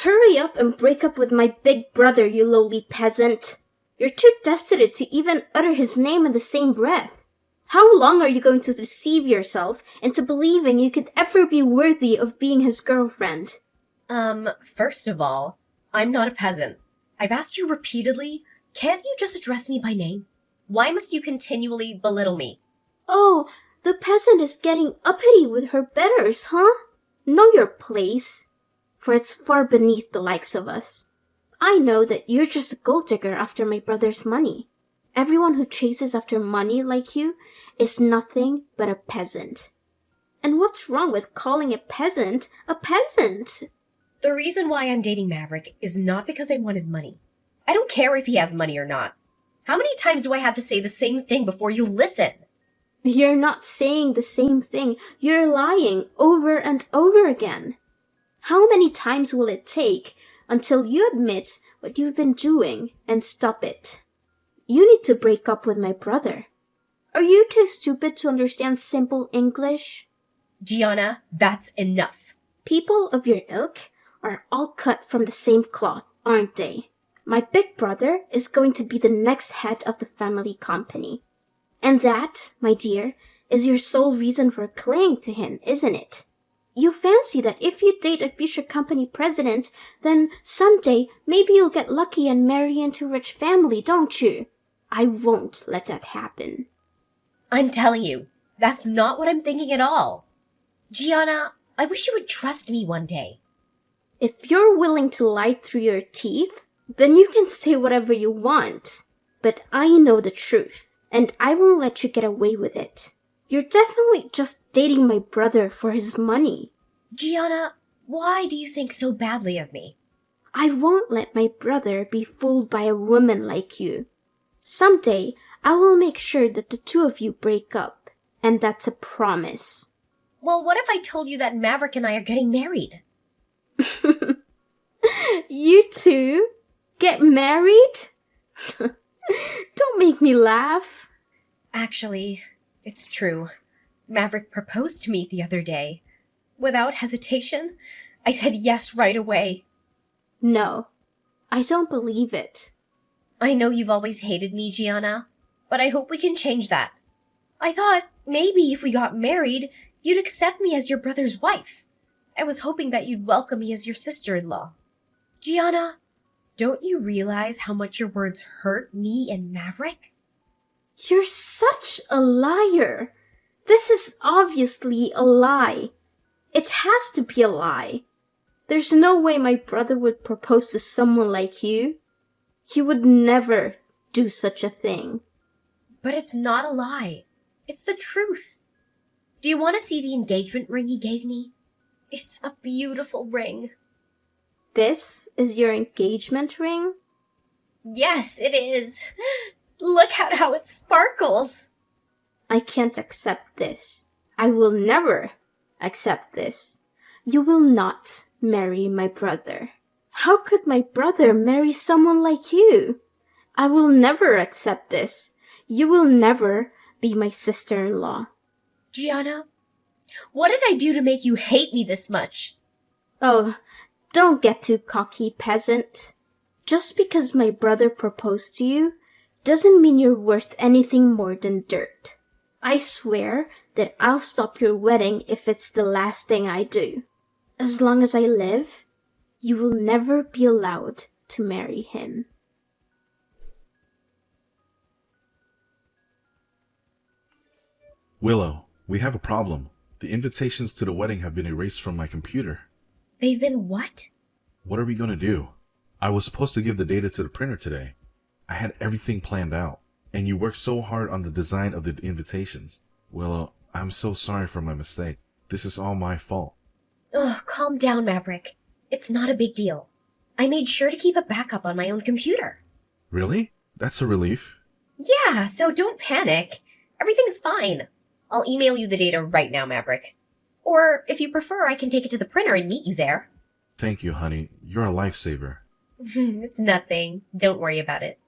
Hurry up and break up with my big brother, you lowly peasant. You're too destitute to even utter his name in the same breath. How long are you going to deceive yourself into believing you could ever be worthy of being his girlfriend? First of all, I'm not a peasant. I've asked you repeatedly, can't you just address me by name? Why must you continually belittle me? Oh, the peasant is getting uppity with her betters, huh? Know your place, for it's far beneath the likes of us. I know that you're just a gold digger after my brother's money. Everyone who chases after money like you is nothing but a peasant. And what's wrong with calling a peasant a peasant? The reason why I'm dating Maverick is not because I want his money. I don't care if he has money or not. How many times do I have to say the same thing before you listen? You're not saying the same thing. You're lying over and over again. How many times will it take until you admit what you've been doing and stop it? You need to break up with my brother. Are you too stupid to understand simple English? Gianna, that's enough. People of your ilk are all cut from the same cloth, aren't they? My big brother is going to be the next head of the family company. And that, my dear, is your sole reason for clinging to him, isn't it? You fancy that if you date a future company president, then someday maybe you'll get lucky and marry into a rich family, don't you? I won't let that happen. I'm telling you, that's not what I'm thinking at all. Gianna, I wish you would trust me one day. If you're willing to lie through your teeth, then you can say whatever you want. But I know the truth, and I won't let you get away with it. You're definitely just dating my brother for his money. Gianna, why do you think so badly of me? I won't let my brother be fooled by a woman like you. Someday, I will make sure that the two of you break up, and that's a promise. Well, what if I told you that Maverick and I are getting married? You two? Get married? Don't make me laugh. Actually, it's true. Maverick proposed to me the other day. Without hesitation, I said yes right away. No, I don't believe it. I know you've always hated me, Gianna, but I hope we can change that. I thought maybe if we got married, you'd accept me as your brother's wife. I was hoping that you'd welcome me as your sister-in-law. Gianna, don't you realize how much your words hurt me and Maverick? You're such a liar. This is obviously a lie. It has to be a lie. There's no way my brother would propose to someone like you. He would never do such a thing. But it's not a lie. It's the truth. Do you want to see the engagement ring he gave me? It's a beautiful ring. This is your engagement ring? Yes, it is. Look at how it sparkles. I can't accept this. I will never accept this. You will not marry my brother. How could my brother marry someone like you? I will never accept this. You will never be my sister-in-law. Gianna, what did I do to make you hate me this much? Oh, don't get too cocky, peasant. Just because my brother proposed to you doesn't mean you're worth anything more than dirt. I swear that I'll stop your wedding if it's the last thing I do. As long as I live, you will never be allowed to marry him. Willow, we have a problem. The invitations to the wedding have been erased from my computer. They've been what? What are we going to do? I was supposed to give the data to the printer today. I had everything planned out, and you worked so hard on the design of the invitations. Willow, I'm so sorry for my mistake. This is all my fault. Ugh, calm down, Maverick. It's not a big deal. I made sure to keep a backup on my own computer. Really? That's a relief. Yeah, so don't panic. Everything's fine. I'll email you the data right now, Maverick. Or, if you prefer, I can take it to the printer and meet you there. Thank you, honey. You're a lifesaver. It's nothing. Don't worry about it.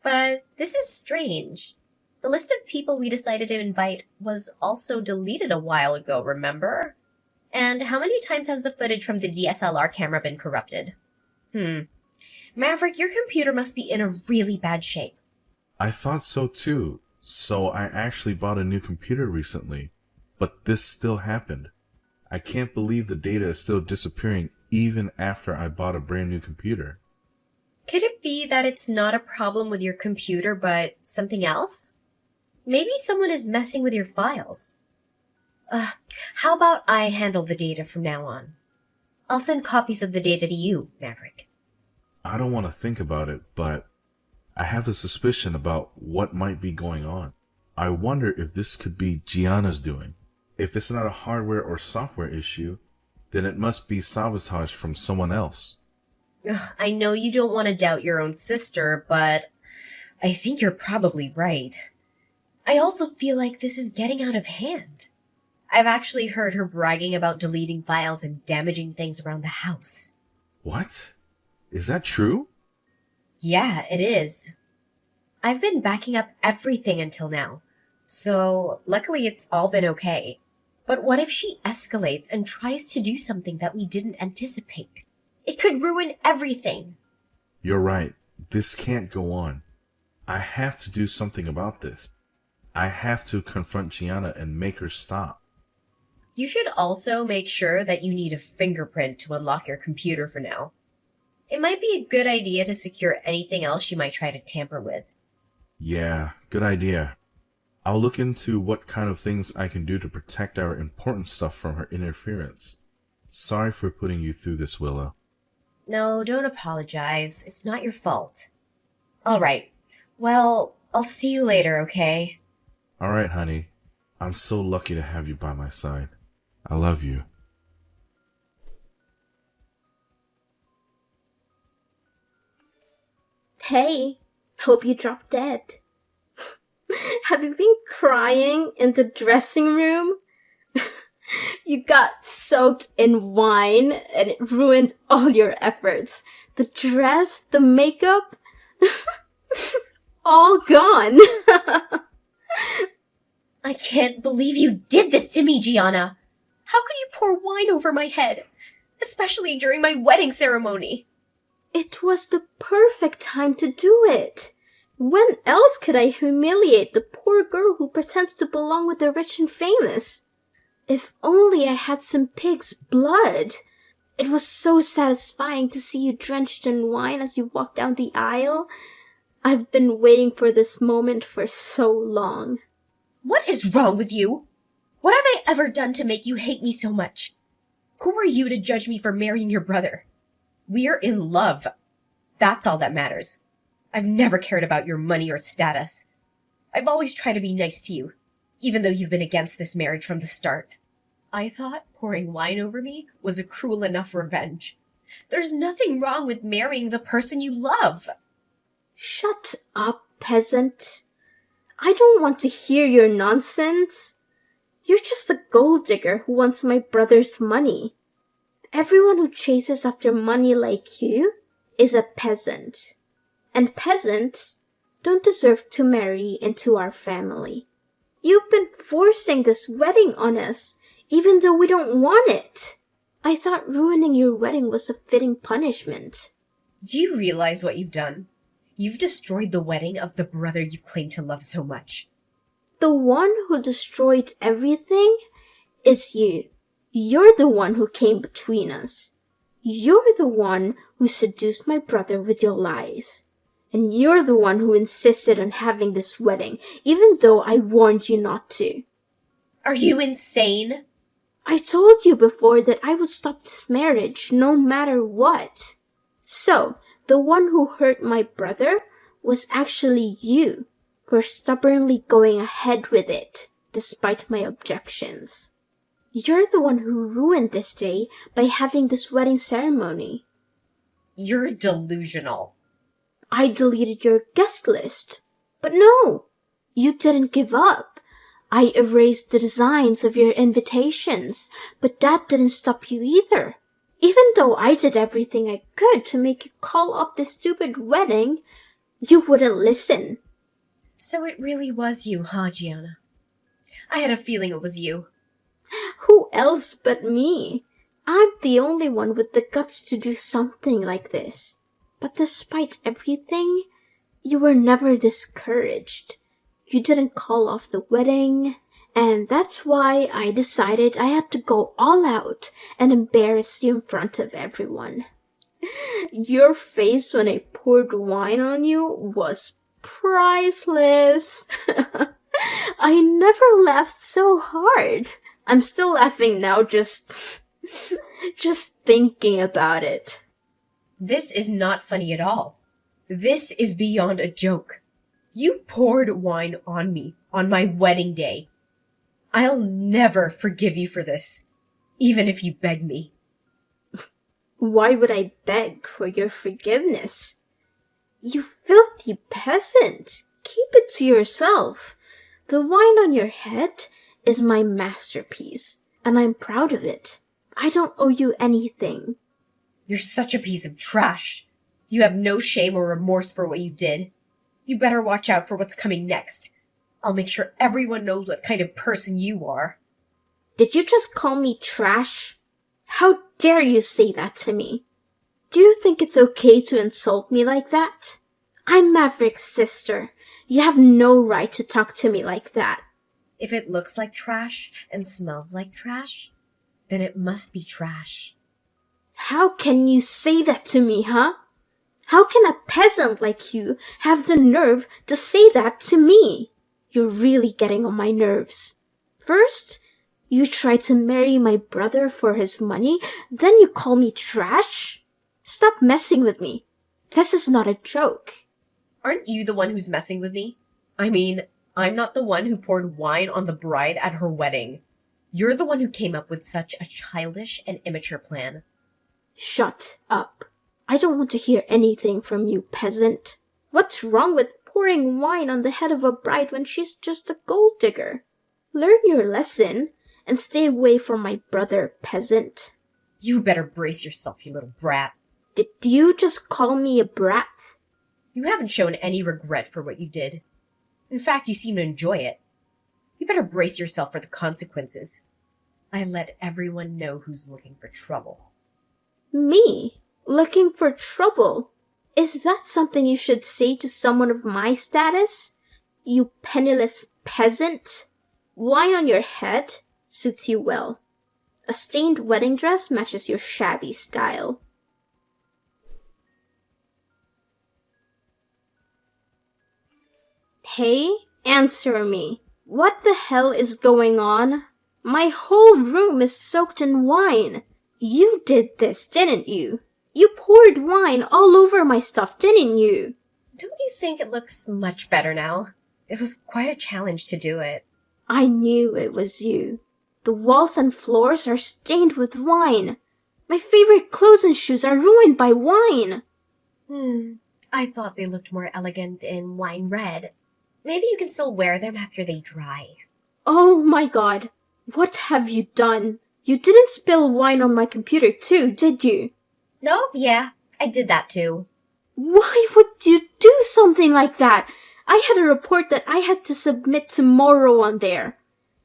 But this is strange. The list of people we decided to invite was also deleted a while ago, remember? And how many times has the footage from the DSLR camera been corrupted? Maverick, your computer must be in a really bad shape. I thought so too. So I actually bought a new computer recently. But this still happened. I can't believe the data is still disappearing even after I bought a brand new computer. Could it be that it's not a problem with your computer, but something else? Maybe someone is messing with your files. How about I handle the data from now on? I'll send copies of the data to you, Maverick. I don't want to think about it, but I have a suspicion about what might be going on. I wonder if this could be Gianna's doing. If it's not a hardware or software issue, then it must be sabotage from someone else. I know you don't want to doubt your own sister, but I think you're probably right. I also feel like this is getting out of hand. I've actually heard her bragging about deleting files and damaging things around the house. What? Is that true? Yeah, it is. I've been backing up everything until now, so luckily it's all been okay. But what if she escalates and tries to do something that we didn't anticipate? It could ruin everything. You're right. This can't go on. I have to do something about this. I have to confront Gianna and make her stop. You should also make sure that you need a fingerprint to unlock your computer for now. It might be a good idea to secure anything else she might try to tamper with. Yeah, good idea. I'll look into what kind of things I can do to protect our important stuff from her interference. Sorry for putting you through this, Willow. No, don't apologize. It's not your fault. All right. Well, I'll see you later, okay? All right, honey. I'm so lucky to have you by my side. I love you. Hey, hope you dropped dead. Have you been crying in the dressing room? You got soaked in wine and it ruined all your efforts. The dress, the makeup, all gone. I can't believe you did this to me, Gianna. How could you pour wine over my head? Especially during my wedding ceremony. It was the perfect time to do it. When else could I humiliate the poor girl who pretends to belong with the rich and famous? If only I had some pig's blood. It was so satisfying to see you drenched in wine as you walked down the aisle. I've been waiting for this moment for so long. What is wrong with you? What have I ever done to make you hate me so much? Who are you to judge me for marrying your brother? We're in love. That's all that matters. I've never cared about your money or status. I've always tried to be nice to you, even though you've been against this marriage from the start. I thought pouring wine over me was a cruel enough revenge. There's nothing wrong with marrying the person you love. Shut up, peasant. I don't want to hear your nonsense. You're just a gold digger who wants my brother's money. Everyone who chases after money like you is a peasant. And peasants don't deserve to marry into our family. You've been forcing this wedding on us, even though we don't want it. I thought ruining your wedding was a fitting punishment. Do you realize what you've done? You've destroyed the wedding of the brother you claim to love so much. The one who destroyed everything is you. You're the one who came between us. You're the one who seduced my brother with your lies. And you're the one who insisted on having this wedding, even though I warned you not to. Are you insane? I told you before that I would stop this marriage no matter what. So, the one who hurt my brother was actually you for stubbornly going ahead with it, despite my objections. You're the one who ruined this day by having this wedding ceremony. You're delusional. I deleted your guest list. But no, you didn't give up. I erased the designs of your invitations, but that didn't stop you either. Even though I did everything I could to make you call up this stupid wedding, you wouldn't listen. So it really was you, huh, Gianna? I had a feeling it was you. Who else but me? I'm the only one with the guts to do something like this. But despite everything, you were never discouraged. You didn't call off the wedding, and that's why I decided I had to go all out and embarrass you in front of everyone. Your face when I poured wine on you was priceless. I never laughed so hard. I'm still laughing now just thinking about it. This is not funny at all. This is beyond a joke. You poured wine on me on my wedding day. I'll never forgive you for this, even if you beg me. Why would I beg for your forgiveness? You filthy peasant! Keep it to yourself. The wine on your head is my masterpiece, and I'm proud of it. I don't owe you anything. You're such a piece of trash. You have no shame or remorse for what you did. You better watch out for what's coming next. I'll make sure everyone knows what kind of person you are. Did you just call me trash? How dare you say that to me? Do you think it's okay to insult me like that? I'm Maverick's sister. You have no right to talk to me like that. If it looks like trash and smells like trash, then it must be trash. How can you say that to me, huh? How can a peasant like you have the nerve to say that to me? You're really getting on my nerves. First, you try to marry my brother for his money, then you call me trash? Stop messing with me. This is not a joke. Aren't you the one who's messing with me? I mean, I'm not the one who poured wine on the bride at her wedding. You're the one who came up with such a childish and immature plan. Shut up. I don't want to hear anything from you, peasant. What's wrong with pouring wine on the head of a bride when she's just a gold digger? Learn your lesson and stay away from my brother, peasant. You better brace yourself, you little brat. Did you just call me a brat? You haven't shown any regret for what you did. In fact, you seem to enjoy it. You better brace yourself for the consequences. I let everyone know who's looking for trouble. Me? Looking for trouble? Is that something you should say to someone of my status? You penniless peasant? Wine on your head suits you well. A stained wedding dress matches your shabby style. Hey, answer me. What the hell is going on? My whole room is soaked in wine. You did this, didn't you? You poured wine all over my stuff, didn't you? Don't you think it looks much better now? It was quite a challenge to do it. I knew it was you. The walls and floors are stained with wine. My favorite clothes and shoes are ruined by wine. I thought they looked more elegant in wine red. Maybe you can still wear them after they dry. Oh my god. What have you done? You didn't spill wine on my computer too, did you? No, yeah, I did that too. Why would you do something like that? I had a report that I had to submit tomorrow on there.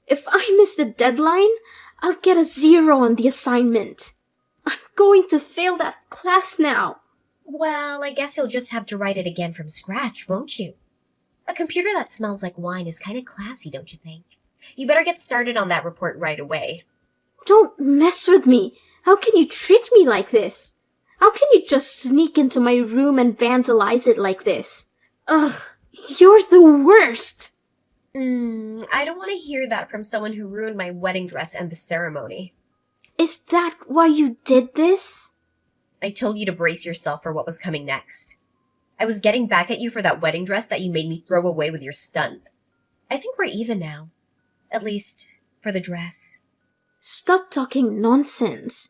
If I miss the deadline, I'll get a 0 on the assignment. I'm going to fail that class now. Well, I guess you'll just have to write it again from scratch, won't you? A computer that smells like wine is kind of classy, don't you think? You better get started on that report right away. Don't mess with me. How can you treat me like this? How can you just sneak into my room and vandalize it like this? Ugh, you're the worst. I don't want to hear that from someone who ruined my wedding dress and the ceremony. Is that why you did this? I told you to brace yourself for what was coming next. I was getting back at you for that wedding dress that you made me throw away with your stunt. I think we're even now. At least, for the dress. Stop talking nonsense.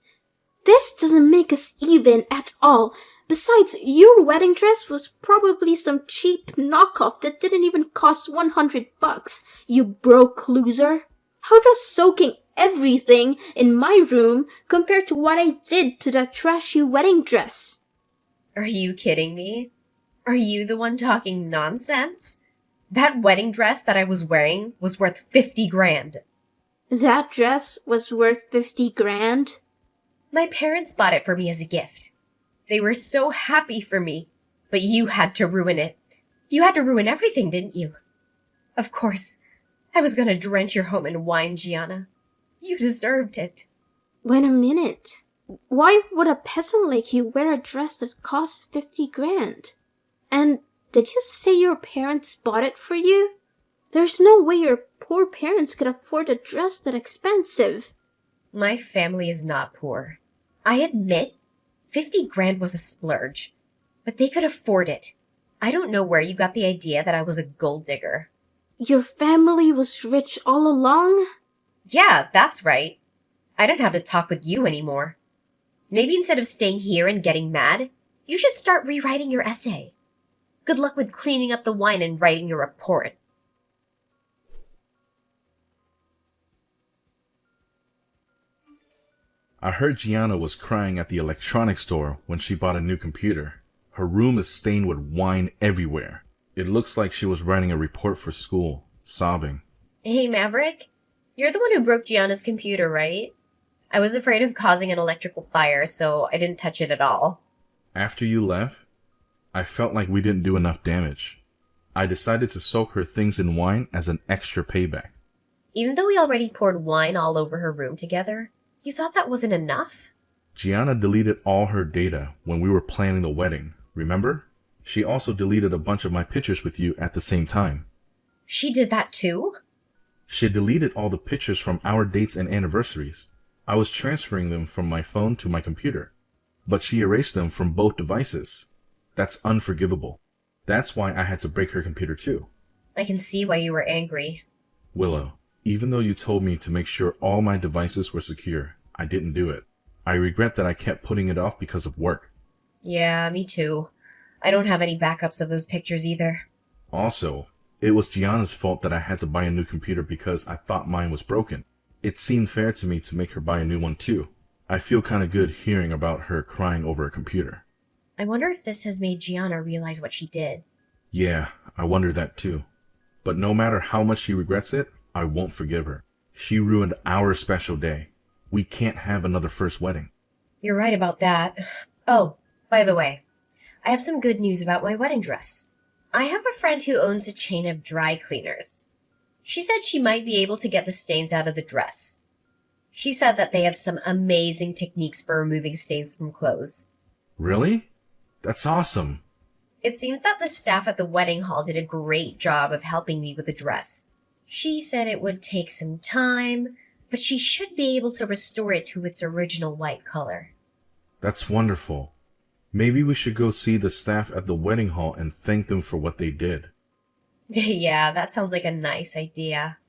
This doesn't make us even at all. Besides, your wedding dress was probably some cheap knockoff that didn't even cost $100, you broke loser. How does soaking everything in my room compare to what I did to that trashy wedding dress? Are you kidding me? Are you the one talking nonsense? That wedding dress that I was wearing was worth 50 grand. That dress was worth 50 grand? My parents bought it for me as a gift. They were so happy for me, but you had to ruin it. You had to ruin everything, didn't you? Of course, I was going to drench your home in wine, Gianna. You deserved it. Wait a minute. Why would a peasant like you wear a dress that costs 50 grand? And did you say your parents bought it for you? There's no way your poor parents could afford a dress that expensive. My family is not poor. I admit, 50 grand was a splurge, but they could afford it. I don't know where you got the idea that I was a gold digger. Your family was rich all along? Yeah, that's right. I don't have to talk with you anymore. Maybe instead of staying here and getting mad, you should start rewriting your essay. Good luck with cleaning up the wine and writing your report. I heard Gianna was crying at the electronics store when she bought a new computer. Her room is stained with wine everywhere. It looks like she was writing a report for school, sobbing. Hey, Maverick. You're the one who broke Gianna's computer, right? I was afraid of causing an electrical fire, so I didn't touch it at all. After you left, I felt like we didn't do enough damage. I decided to soak her things in wine as an extra payback. Even though we already poured wine all over her room together, you thought that wasn't enough? Gianna deleted all her data when we were planning the wedding, remember? She also deleted a bunch of my pictures with you at the same time. She did that too? She deleted all the pictures from our dates and anniversaries. I was transferring them from my phone to my computer, but she erased them from both devices. That's unforgivable. That's why I had to break her computer too. I can see why you were angry. Willow, even though you told me to make sure all my devices were secure, I didn't do it. I regret that I kept putting it off because of work. Yeah, me too. I don't have any backups of those pictures either. Also, it was Gianna's fault that I had to buy a new computer because I thought mine was broken. It seemed fair to me to make her buy a new one too. I feel kinda good hearing about her crying over a computer. I wonder if this has made Gianna realize what she did. Yeah, I wonder that too. But no matter how much she regrets it, I won't forgive her. She ruined our special day. We can't have another first wedding. You're right about that. Oh, by the way, I have some good news about my wedding dress. I have a friend who owns a chain of dry cleaners. She said she might be able to get the stains out of the dress. She said that they have some amazing techniques for removing stains from clothes. Really? That's awesome. It seems that the staff at the wedding hall did a great job of helping me with the dress. She said it would take some time, but she should be able to restore it to its original white color. That's wonderful. Maybe we should go see the staff at the wedding hall and thank them for what they did. Yeah, that sounds like a nice idea.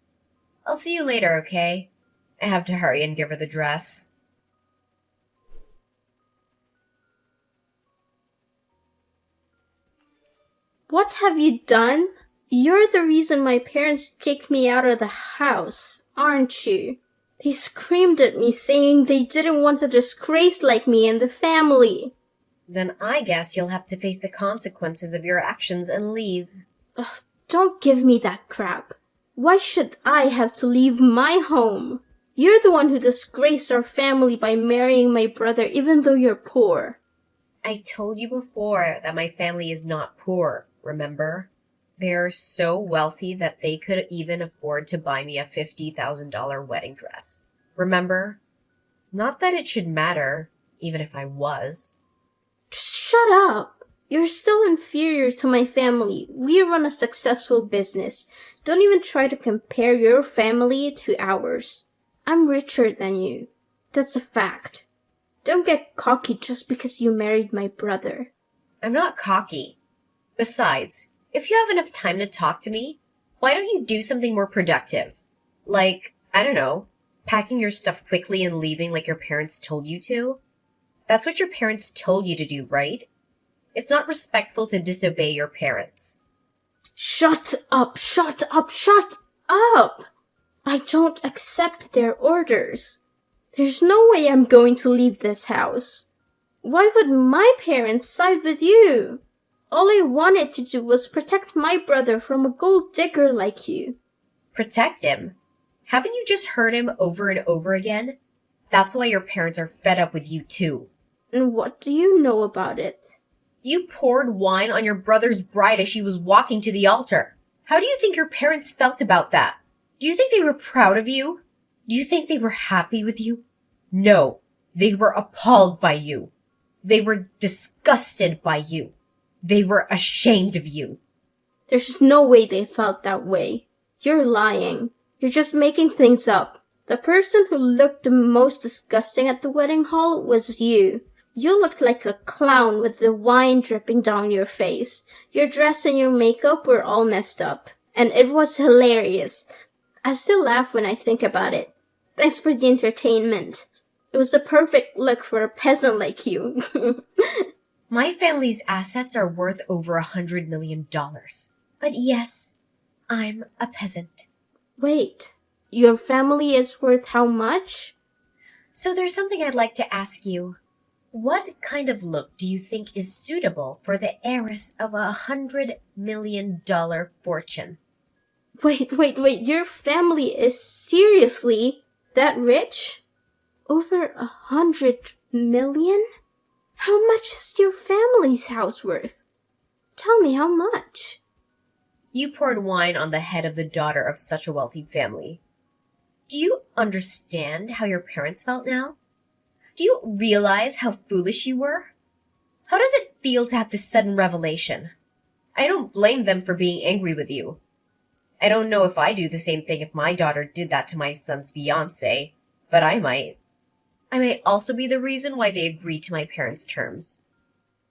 I'll see you later, okay? I have to hurry and give her the dress. What have you done? You're the reason my parents kicked me out of the house, aren't you? They screamed at me saying they didn't want a disgrace like me in the family. Then I guess you'll have to face the consequences of your actions and leave. Ugh, don't give me that crap. Why should I have to leave my home? You're the one who disgraced our family by marrying my brother even though you're poor. I told you before that my family is not poor, remember? They're so wealthy that they could even afford to buy me a $50,000 wedding dress. Remember? Not that it should matter, even if I was. Just shut up. You're still inferior to my family. We run a successful business. Don't even try to compare your family to ours. I'm richer than you. That's a fact. Don't get cocky just because you married my brother. I'm not cocky. Besides, if you have enough time to talk to me, why don't you do something more productive? Like, I don't know, packing your stuff quickly and leaving like your parents told you to? That's what your parents told you to do, right? It's not respectful to disobey your parents. Shut up, shut up, shut up! I don't accept their orders. There's no way I'm going to leave this house. Why would my parents side with you? All I wanted to do was protect my brother from a gold digger like you. Protect him? Haven't you just heard him over and over again? That's why your parents are fed up with you too. And what do you know about it? You poured wine on your brother's bride as she was walking to the altar. How do you think your parents felt about that? Do you think they were proud of you? Do you think they were happy with you? No, they were appalled by you. They were disgusted by you. They were ashamed of you. There's no way they felt that way. You're lying. You're just making things up. The person who looked the most disgusting at the wedding hall was you. You looked like a clown with the wine dripping down your face. Your dress and your makeup were all messed up. And it was hilarious. I still laugh when I think about it. Thanks for the entertainment. It was the perfect look for a peasant like you. My family's assets are worth over $100 million. But yes, I'm a peasant. Wait, your family is worth how much? So there's something I'd like to ask you. What kind of look do you think is suitable for the heiress of $100 million fortune? Wait, your family is seriously that rich? Over 100 million? How much is your family's house worth? Tell me how much. You poured wine on the head of the daughter of such a wealthy family. Do you understand how your parents felt now? Do you realize how foolish you were? How does it feel to have this sudden revelation? I don't blame them for being angry with you. I don't know if I'd do the same thing if my daughter did that to my son's fiancé, but I might. I might also be the reason why they agreed to my parents' terms.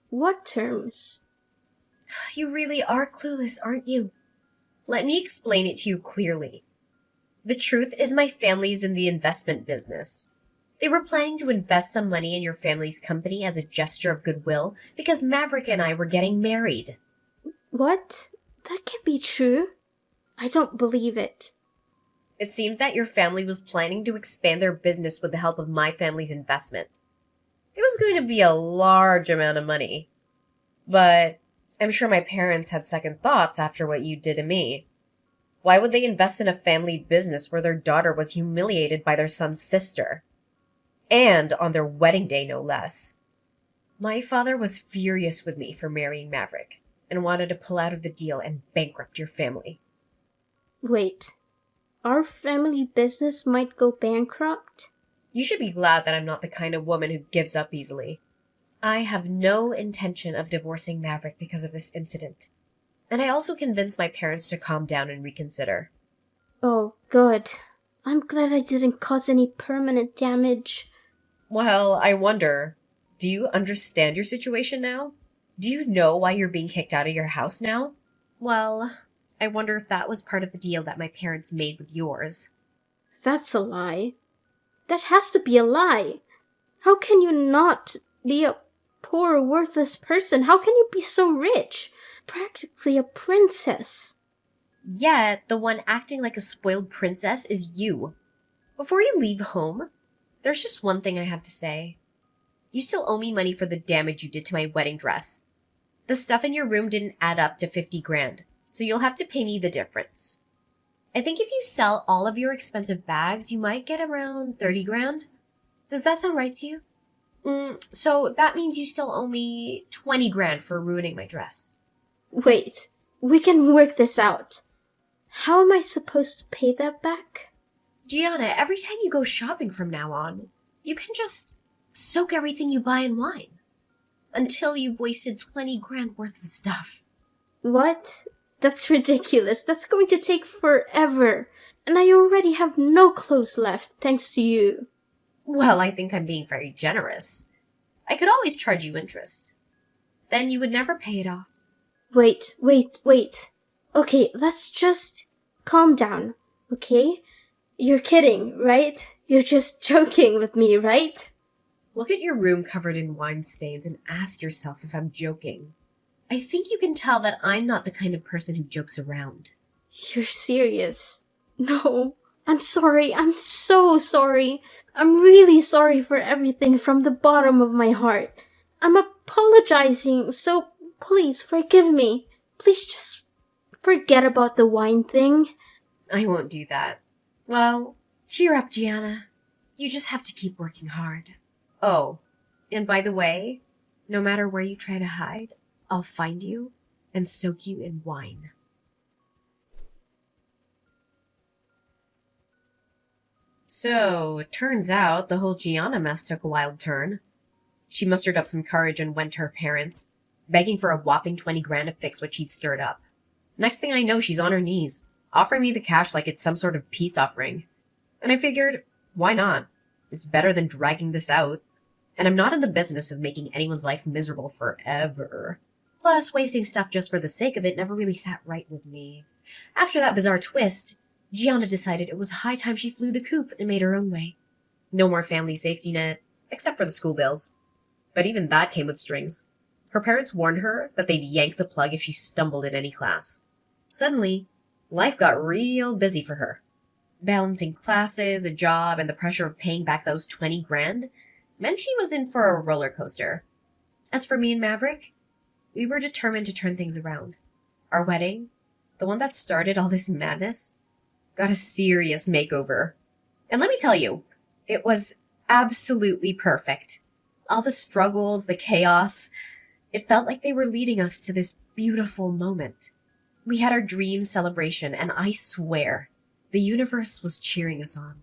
What terms? You really are clueless, aren't you? Let me explain it to you clearly. The truth is my family's in the investment business. They were planning to invest some money in your family's company as a gesture of goodwill because Maverick and I were getting married. What? That can't be true. I don't believe it. It seems that your family was planning to expand their business with the help of my family's investment. It was going to be a large amount of money. But I'm sure my parents had second thoughts after what you did to me. Why would they invest in a family business where their daughter was humiliated by their son's sister? And on their wedding day, no less. My father was furious with me for marrying Maverick and wanted to pull out of the deal and bankrupt your family. Wait, our family business might go bankrupt? You should be glad that I'm not the kind of woman who gives up easily. I have no intention of divorcing Maverick because of this incident. And I also convinced my parents to calm down and reconsider. Oh, good. I'm glad I didn't cause any permanent damage. Well, I wonder, do you understand your situation now? Do you know why you're being kicked out of your house now? Well, I wonder if that was part of the deal that my parents made with yours. That's a lie. That has to be a lie. How can you not be a poor, worthless person? How can you be so rich? Practically a princess. Yet, the one acting like a spoiled princess is you. Before you leave home, there's just one thing I have to say. You still owe me money for the damage you did to my wedding dress. The stuff in your room didn't add up to 50 grand, so you'll have to pay me the difference. I think if you sell all of your expensive bags, you might get around 30 grand. Does that sound right to you? So that means you still owe me 20 grand for ruining my dress. Wait, we can work this out. How am I supposed to pay that back? Gianna, every time you go shopping from now on, you can just soak everything you buy in wine. Until you've wasted 20 grand worth of stuff. What? That's ridiculous. That's going to take forever. And I already have no clothes left, thanks to you. Well, I think I'm being very generous. I could always charge you interest. Then you would never pay it off. Wait. Okay, let's just calm down, okay? You're kidding, right? You're just joking with me, right? Look at your room covered in wine stains and ask yourself if I'm joking. I think you can tell that I'm not the kind of person who jokes around. You're serious? No, I'm sorry. I'm so sorry. I'm really sorry for everything from the bottom of my heart. I'm apologizing, so please forgive me. Please just forget about the wine thing. I won't do that. Well, cheer up, Gianna. You just have to keep working hard. Oh, and by the way, no matter where you try to hide, I'll find you and soak you in wine. So, it turns out the whole Gianna mess took a wild turn. She mustered up some courage and went to her parents, begging for a whopping 20 grand to fix what she'd stirred up. Next thing I know, she's on her knees, offering me the cash like it's some sort of peace offering. And I figured, why not? It's better than dragging this out. And I'm not in the business of making anyone's life miserable forever. Plus, wasting stuff just for the sake of it never really sat right with me. After that bizarre twist, Gianna decided it was high time she flew the coop and made her own way. No more family safety net, except for the school bills. But even that came with strings. Her parents warned her that they'd yank the plug if she stumbled in any class. Suddenly, life got real busy for her. Balancing classes, a job, and the pressure of paying back those 20 grand meant she was in for a roller coaster. As for me and Maverick, we were determined to turn things around. Our wedding, the one that started all this madness, got a serious makeover. And let me tell you, it was absolutely perfect. All the struggles, the chaos, it felt like they were leading us to this beautiful moment. We had our dream celebration, and I swear, the universe was cheering us on.